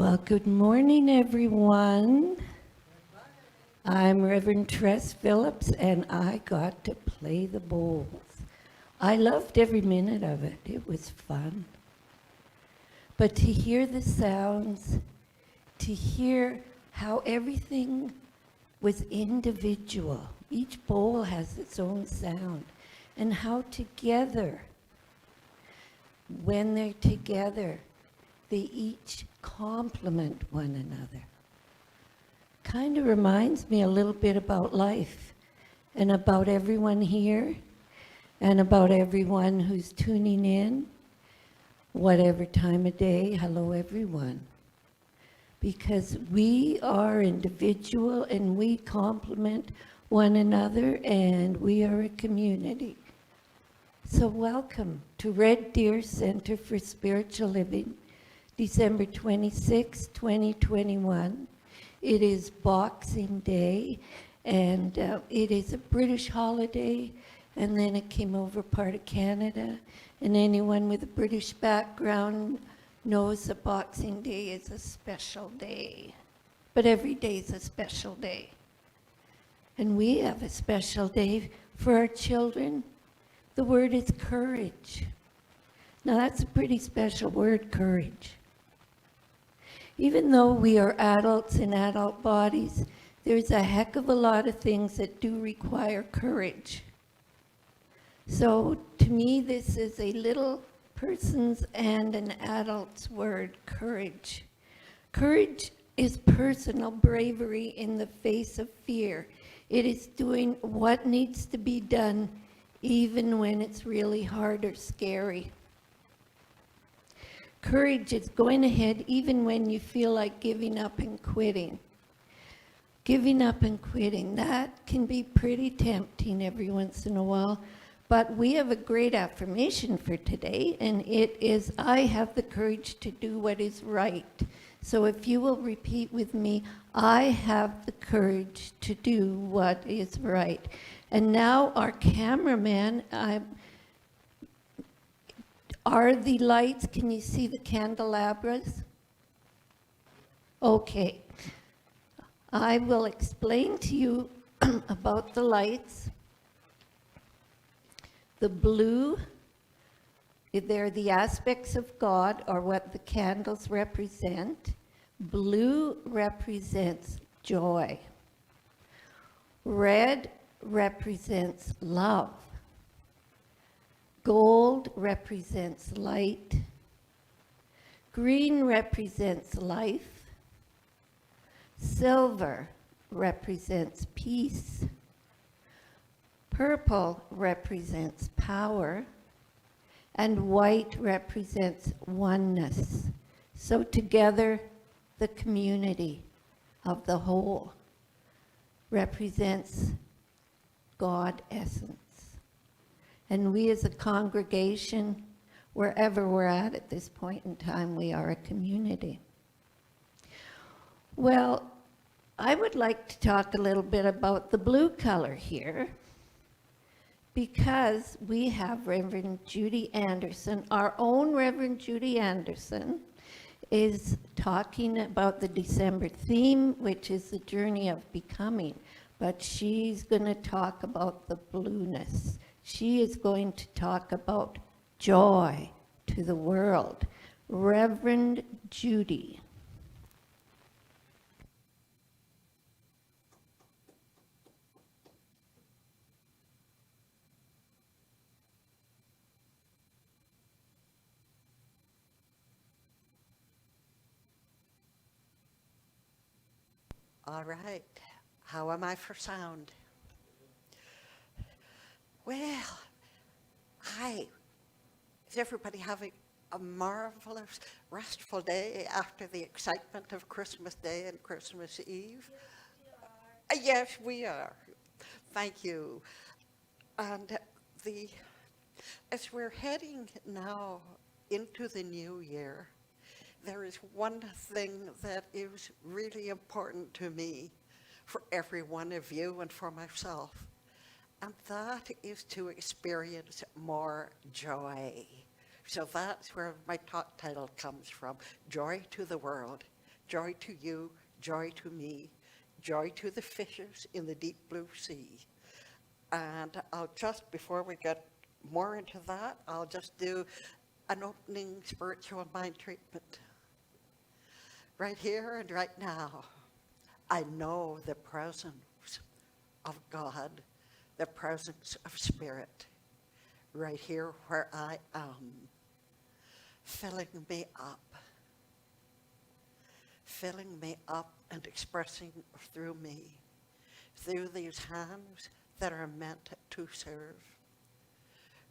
Well, good morning, everyone. I'm Reverend Tress Phillips, and I got to play the bowls. I loved every minute of it. It was fun. But to hear the sounds, to hear how everything was individual. Each bowl has its own sound. And how together, when they're together, they each complement one another. Kind of reminds me a little bit about life and about everyone here and about everyone who's tuning in, whatever time of day. Hello, everyone. Because we are individual and we complement one another, and we are a community. So welcome to Red Deer Center for Spiritual Living, December 26, 2021. It is Boxing Day, and it is a British holiday, and then it came over part of Canada, and anyone with a British background knows that Boxing Day is a special day. But every day is a special day. And we have a special day for our children. The word is courage. Now that's a pretty special word, courage. Even though we are adults in adult bodies, there's a heck of a lot of things that do require courage. So to me, this is a little person's and an adult's word, courage. Courage is personal bravery in the face of fear. It is doing what needs to be done even when it's really hard or scary. Courage is going ahead even when you feel like giving up and quitting. Giving up and quitting, that can be pretty tempting every once in a while. But we have a great affirmation for today, and it is, I have the courage to do what is right. So if you will repeat with me, I have the courage to do what is right. And now our cameraman, are the lights, can you see the candelabras? Okay. I will explain to you about the lights. The blue, they're the aspects of God, or what the candles represent. Blue represents joy. Red represents love. Gold represents light. Green represents life. Silver represents peace. Purple represents power, and white represents oneness. So together, the community of the whole represents God essence. And we as a congregation, wherever we're at this point in time, we are a community. Well, I would like to talk a little bit about the blue color here, because we have Reverend Judy Andersen, our own Reverend Judy Andersen, is talking about the December theme, which is the journey of becoming. But she's going to talk about the blueness. She is going to talk about joy to the world. Reverend Judy. All right, how am I for sound? Well, is everybody having a marvelous, restful day after the excitement of Christmas Day and Christmas Eve? Yes, we are. Thank you. And as we're heading now into the new year, there is one thing that is really important to me, for every one of you and for myself, and that is to experience more joy. So that's where my talk title comes from, Joy to the World. joy to you, joy to me, joy to the fishes in the deep blue sea. And I'll just, before we get more into that, I'll just do an opening spiritual mind treatment. Right here and right now, I know the presence of God, the presence of Spirit, right here where I am, filling me up and expressing through me, through these hands that are meant to serve,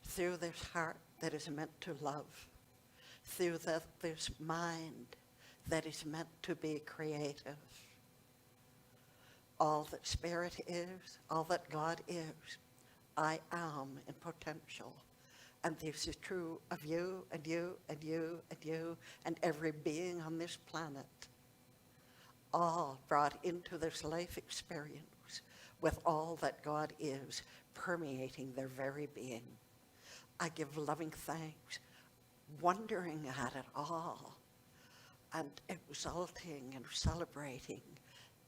through this heart that is meant to love, through this mind that is meant to be creative. All that Spirit is, all that God is, I am in potential. And this is true of you and you and you and you and every being on this planet, all brought into this life experience with all that God is permeating their very being. I give loving thanks, wondering at it all, and exulting and celebrating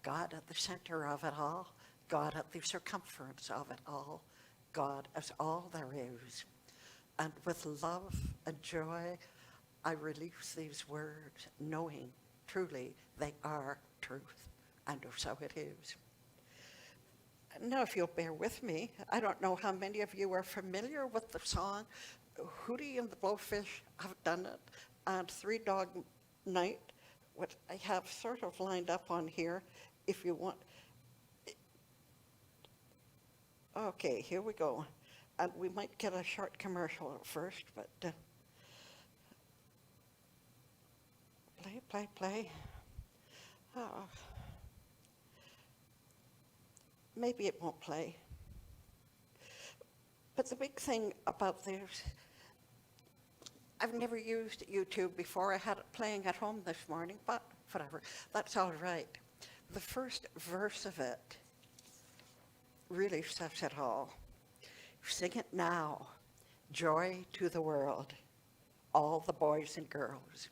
God at the center of it all, God at the circumference of it all, God as all there is. And with love and joy, I release these words, knowing truly they are truth, and so it is. Now, if you'll bear with me, I don't know how many of you are familiar with the song Hootie and the Blowfish have done it, and Three Dog Night, what I have sort of lined up on here, if you want. Okay, here we go. And we might get a short commercial at first, but play. Oh. Maybe it won't play. But the big thing about this, I've never used YouTube before. I had it playing at home this morning, but whatever, that's all right. The first verse of it really says it all. Sing it now, joy to the world, all the boys and girls.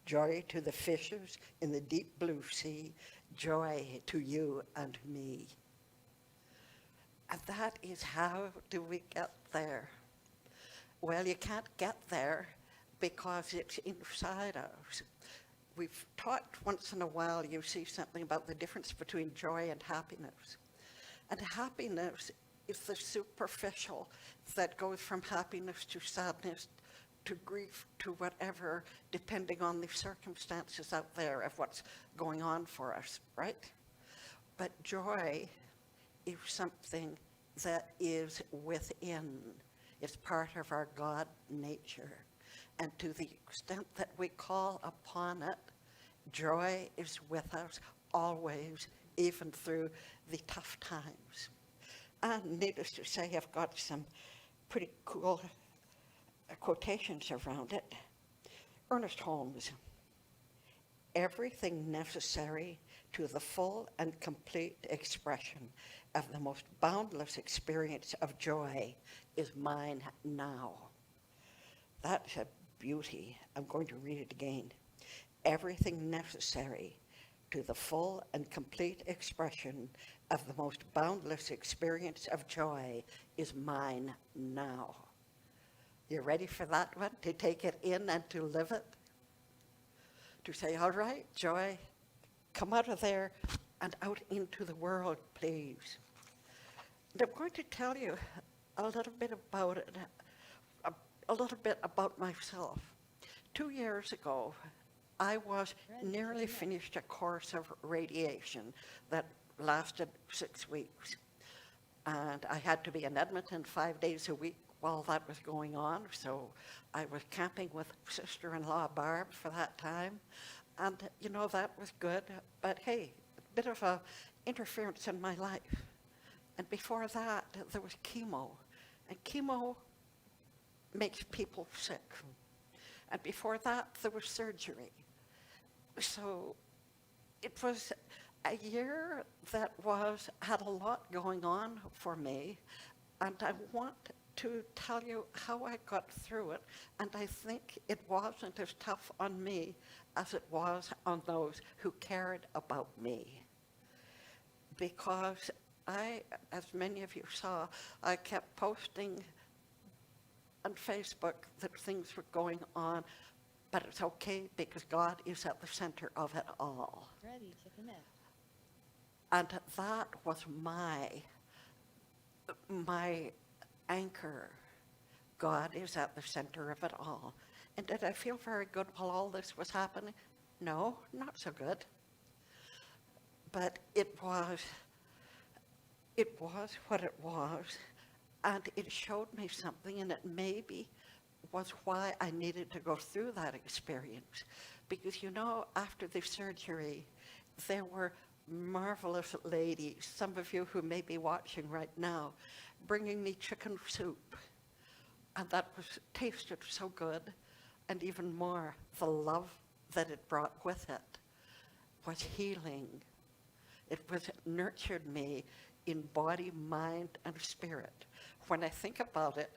Joy to the fishes in the deep blue sea, joy to you and me. And that is how do we get there? Well, you can't get there because it's inside us. We've talked once in a while, you see something about the difference between joy and happiness. And happiness is the superficial that goes from happiness to sadness to grief to whatever, depending on the circumstances out there of what's going on for us, right? But joy is something that is within. It's part of our God nature. And to the extent that we call upon it, joy is with us always, even through the tough times. And needless to say, I've got some pretty cool quotations around it. Ernest Holmes, everything necessary to the full and complete expression of the most boundless experience of joy is mine now. That's a beauty. I'm going to read it again. Everything necessary to the full and complete expression of the most boundless experience of joy is mine now. You ready for that one? To take it in and to live it? To say, all right, joy, come out of there and out into the world, please. And I'm going to tell you a little bit about it, a little bit about myself. 2 years ago, I was nearly finished a course of radiation that lasted 6 weeks. And I had to be in Edmonton 5 days a week while that was going on, so I was camping with sister-in-law Barb for that time, and you know, that was good, but hey, a bit of a interference in my life. And before that, there was chemo, and chemo makes people sick. And before that, there was surgery. So it was a year that had a lot going on for me, and I want to tell you how I got through it, and I think it wasn't as tough on me as it was on those who cared about me. Because I, as many of you saw, I kept posting on Facebook that things were going on, but it's okay because God is at the center of it all. Ready, check him in. And that was my anchor. God is at the center of it all. And did I feel very good while all this was happening? No, not so good. But it was what it was, and it showed me something, and it maybe was why I needed to go through that experience. Because after the surgery, there were marvelous ladies, some of you who may be watching right now, bringing me chicken soup. And that tasted so good, and even more, the love that it brought with it was healing. It nurtured me in body, mind, and spirit. When I think about it,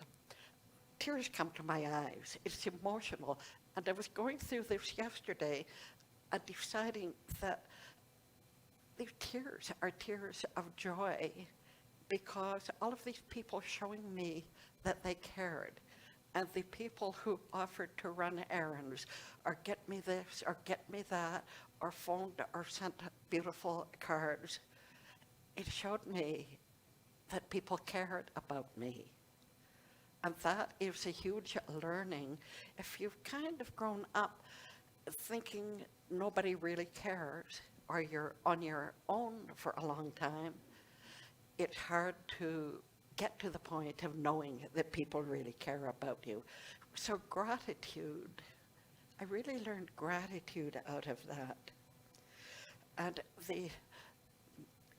tears come to my eyes. It's emotional. And I was going through this yesterday and deciding that these tears are tears of joy, because all of these people showing me that they cared, and the people who offered to run errands or get me this or get me that or phoned or sent beautiful cards, it showed me that people cared about me. And that is a huge learning. If you've kind of grown up thinking nobody really cares, or you're on your own for a long time, it's hard to get to the point of knowing that people really care about you. So gratitude, I really learned gratitude out of that. And the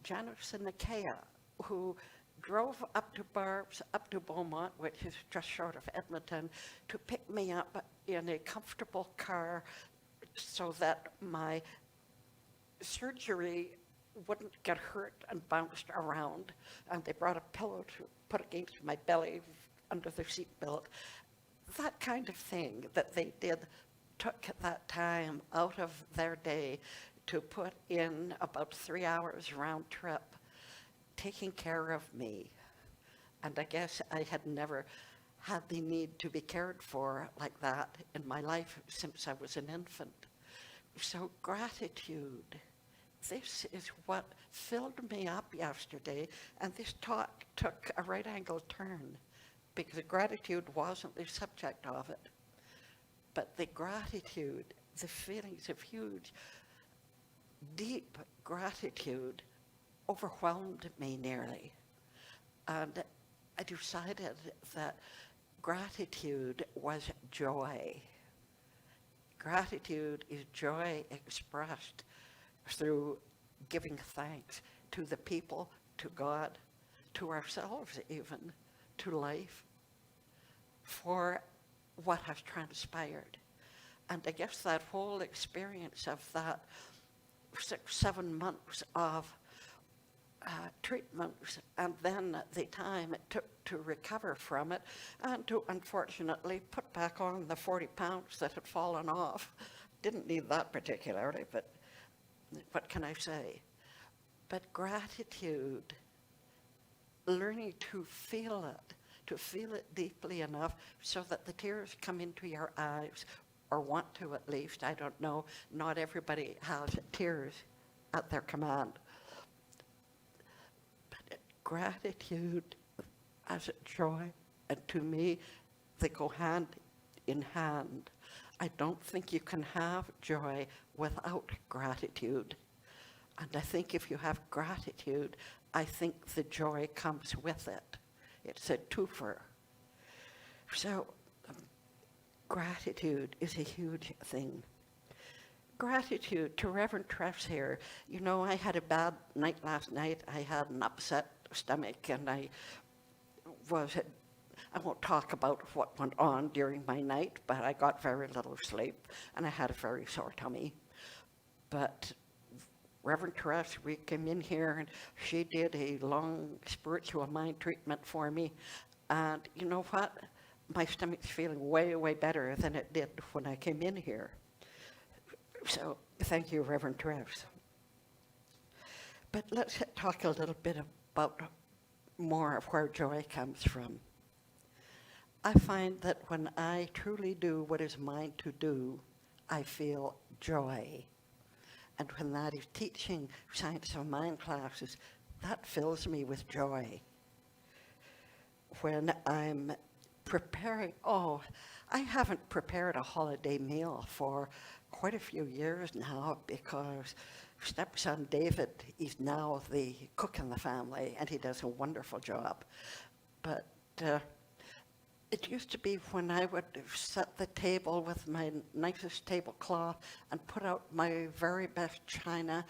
Janice and Nikia, who drove up to Barb's, up to Beaumont, which is just short of Edmonton, to pick me up in a comfortable car so that my surgery wouldn't get hurt and bounced around. And they brought a pillow to put against my belly under the seatbelt. That kind of thing that they did took that time out of their day to put in about 3 hours round trip, taking care of me. And I guess I had never had the need to be cared for like that in my life since I was an infant. So gratitude, this is what filled me up yesterday, and this talk took a right-angle turn because gratitude wasn't the subject of it. But the gratitude, the feelings of huge, deep gratitude overwhelmed me nearly. And I decided that gratitude was joy. Gratitude is joy expressed through giving thanks to the people, to God, to ourselves even, to life, for what has transpired. And I guess that whole experience of that 6-7 months of treatments, and then the time it took to recover from it, and to unfortunately put back on the 40 pounds that had fallen off. Didn't need that particularly, but what can I say? But gratitude, learning to feel it deeply enough so that the tears come into your eyes, or want to at least, I don't know. Not everybody has tears at their command. But gratitude as joy, and to me, they go hand in hand. I don't think you can have joy without gratitude. And I think if you have gratitude, I think the joy comes with it. It's a twofer. So gratitude is a huge thing. Gratitude to Reverend Tress here. I had a bad night last night. I had an upset stomach, and I won't talk about what went on during my night, but I got very little sleep, and I had a very sore tummy. But Reverend Tress, we came in here, and she did a long spiritual mind treatment for me, And you know what? My stomach's feeling way, way better than it did when I came in here. So thank you, Reverend Travis. But let's talk a little bit about more of where joy comes from. I find that when I truly do what is mine to do, I feel joy. And when that is teaching science of mind classes, that fills me with joy. When I'm preparing, I haven't prepared a holiday meal for quite a few years now because stepson David is now the cook in the family and he does a wonderful job. But it used to be when I would set the table with my nicest tablecloth and put out my very best china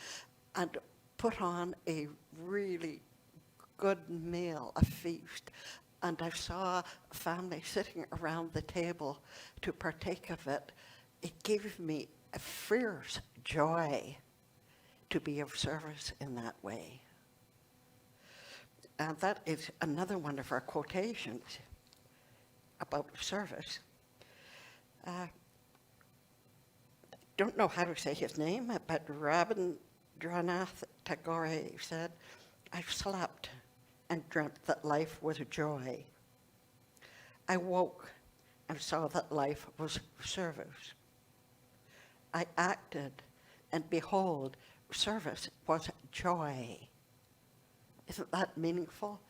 and put on a really good meal, a feast. And I saw a family sitting around the table to partake of it. It gave me a fierce joy to be of service in that way. And that is another one of our quotations about service. Don't know how to say his name, but Rabindranath Tagore said, "I slept and dreamt that life was a joy. I woke and saw that life was service. I acted, and behold, service was joy." Isn't that meaningful?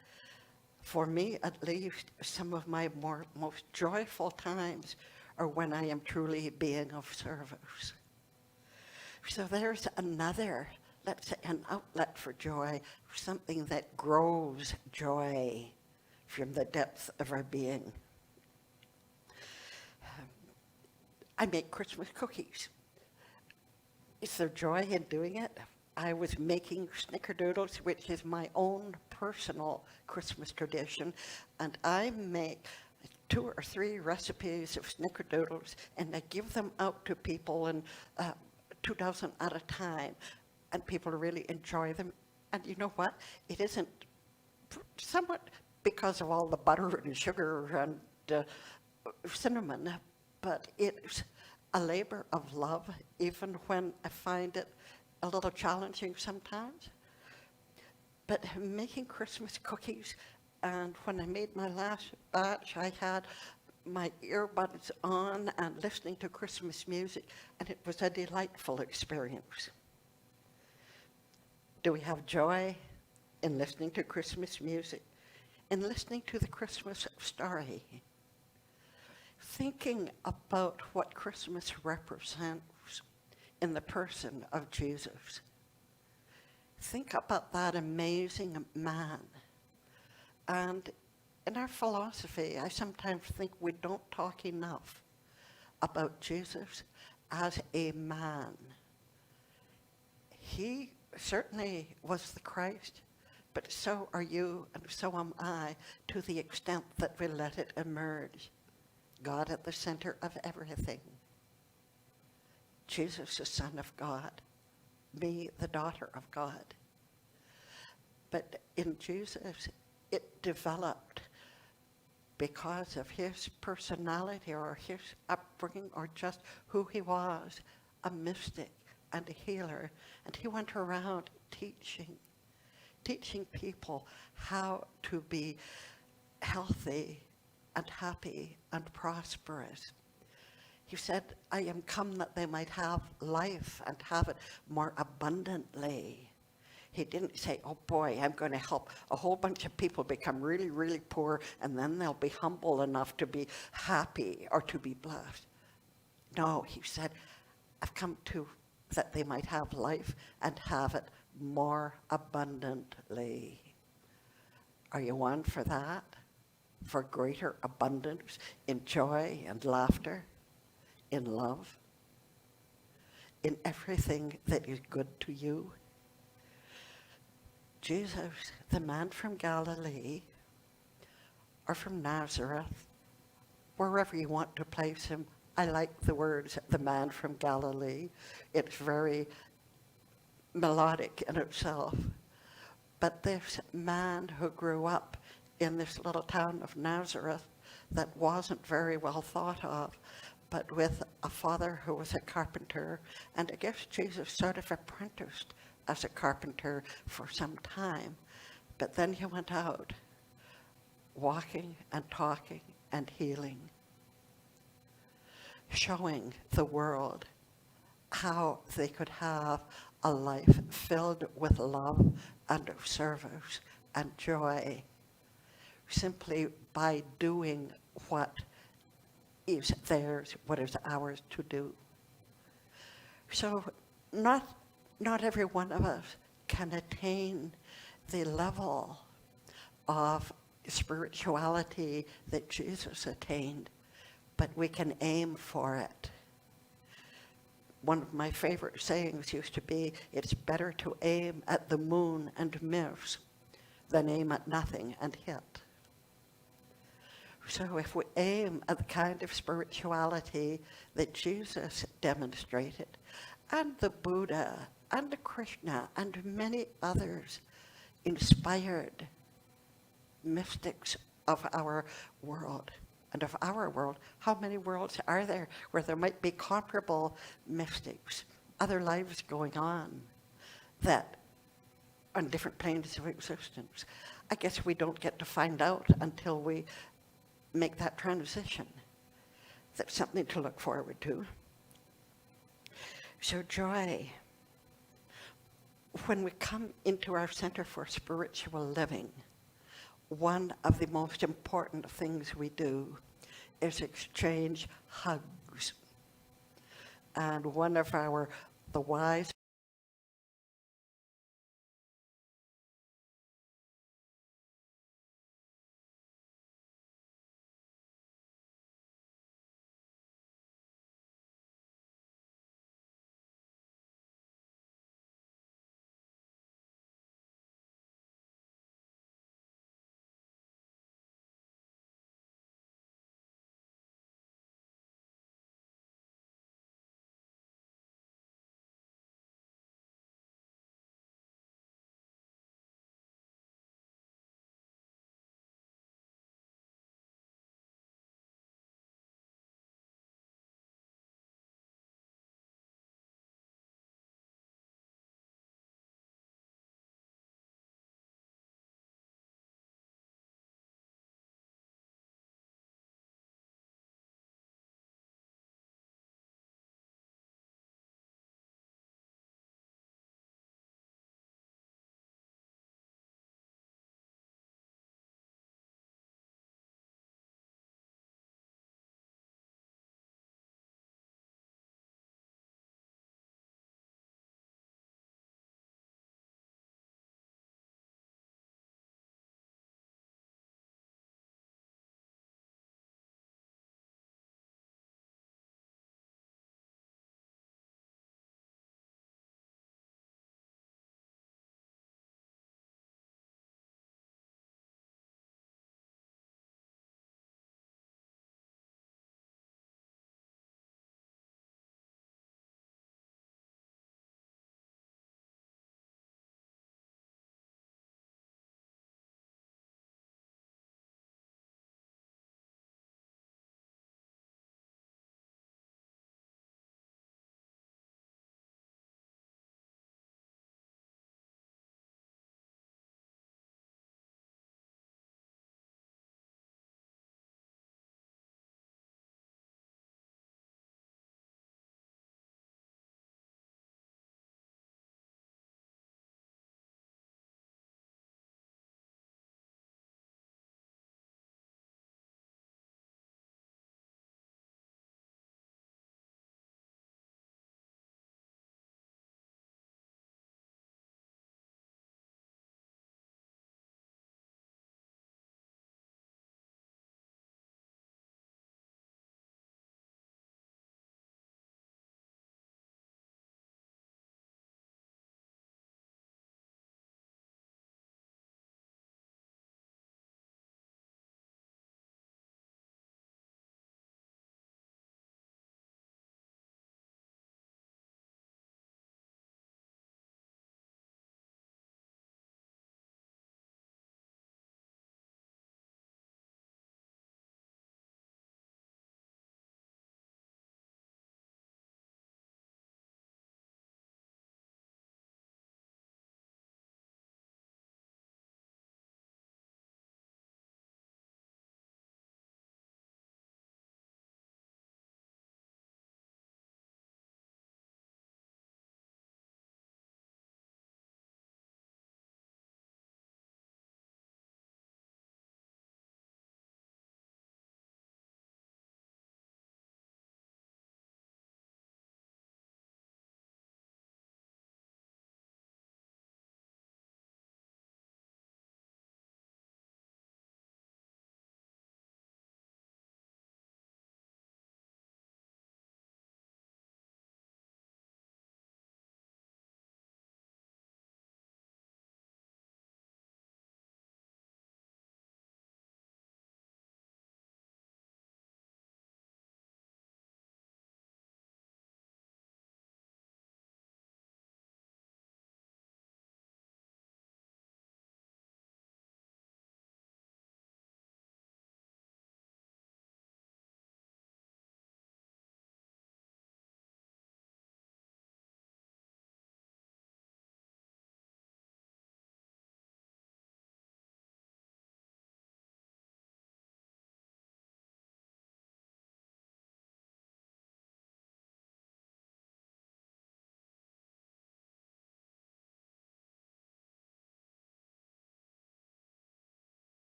For me, at least, some of my most joyful times are when I am truly being of service. So there's another, let's say, an outlet for joy, something that grows joy from the depth of our being. I make Christmas cookies. Is there joy in doing it? I was making snickerdoodles, which is my own personal Christmas tradition, and I make 2 or 3 recipes of snickerdoodles, and I give them out to people, and 2 dozen at a time, and people really enjoy them. And you know what? It isn't somewhat because of all the butter and sugar and cinnamon, but it's a labor of love, even when I find it a little challenging sometimes. But making Christmas cookies, and when I made my last batch, I had my earbuds on and listening to Christmas music, and it was a delightful experience. Do we have joy in listening to Christmas music, in listening to the Christmas story, thinking about what Christmas represents in the person of Jesus? Think about that amazing man. And in our philosophy, I sometimes think we don't talk enough about Jesus as a man. He certainly was the Christ, but so are you and so am I, to the extent that we let it emerge. God at the center of everything. Jesus, the Son of God. Me, the daughter of God. But in Jesus, it developed because of his personality or his upbringing or just who he was, a mystic and a healer. And he went around teaching people how to be healthy and happy and prosperous. He said, "I am come that they might have life and have it more abundantly." He didn't say, "Oh boy, I'm going to help a whole bunch of people become really, really poor, and then they'll be humble enough to be happy or to be blessed." No, he said, "I've come to that they might have life and have it more abundantly." Are you on for that? For greater abundance in joy and laughter, in love, in everything that is good to you? Jesus, the man from Galilee, or from Nazareth, wherever you want to place him. I like the words, the man from Galilee. It's very melodic in itself. But this man who grew up in this little town of Nazareth that wasn't very well thought of, but with a father who was a carpenter, and I guess Jesus sort of apprenticed as a carpenter for some time, but then he went out walking and talking and healing, showing the world how they could have a life filled with love and service and joy simply by doing what is theirs, what is ours to do. So not every one of us can attain the level of spirituality that Jesus attained, but we can aim for it. One of my favorite sayings used to be, it's better to aim at the moon and miss than aim at nothing and hit. So if we aim at the kind of spirituality that Jesus demonstrated, and the Buddha, and the Krishna, and many others inspired mystics of our world, and of our world, how many worlds are there where there might be comparable mystics, other lives going on that on different planes of existence? I guess we don't get to find out until we make that transition. That's something to look forward to. So joy. When we come into our Center for Spiritual Living, one of the most important things we do is exchange hugs. And one of the wise